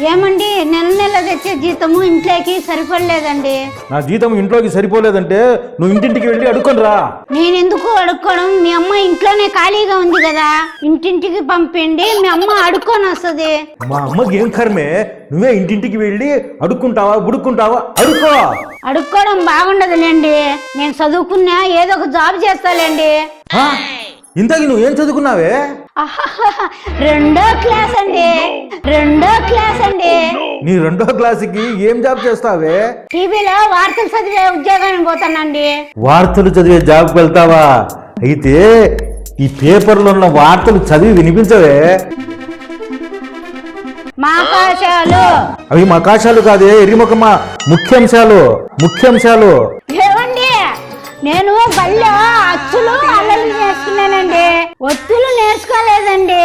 ఏమండి నెల నెల తెచ్చే జీతము ఇంట్లోకి సరిపడలేదండి. నా జీతం ఇంట్లోకి సరిపోలేదంటే నువ్వు ఇంటింటికి వెళ్ళి అడుక్కొని రా. నేనెందుకు అడుక్కోవడం? మీ అమ్మ ఇంట్లోనే ఖాళీగా ఉంది కదా, ఇంటింటికి పంపిండి, మీ అమ్మ అడుక్కొని వస్తుంది. మా అమ్మకి ఏం కర్మే, నువ్వే ఇంటింటికి వెళ్ళి అడుక్కుంటావా బుడుక్కుంటావా? అడుక్కోవడం బాగుండదులేండి. నేను చదువుకున్నా, ఏదో ఒక జాబ్ చేస్తాలేండి. ఇంతకీ నువ్వేం చదువుకున్నావే? రెండో క్లాస్ అండి. నీ రెండో క్లాసుకి ఏం జాబ్ చేస్తావే? టీవీలో వార్తలు చదివే ఉద్యోగానికి పోతానండి. వార్తలు చదివే జాబ్కి వెళ్తావా? అయితే ఈ పేపర్లో ఉన్న వార్తలు చదివి వినిపించవే. మాకాశాలు. అవి మకాశాలు కాదే ఎర్రిముఖమ్మ, ముఖ్యాంశాలు. ఏమండి, నేను బళ్ళో అచ్చులు అల్లలు నేర్చుకున్నానండి, ఒత్తులు నేర్చుకోలేదండి.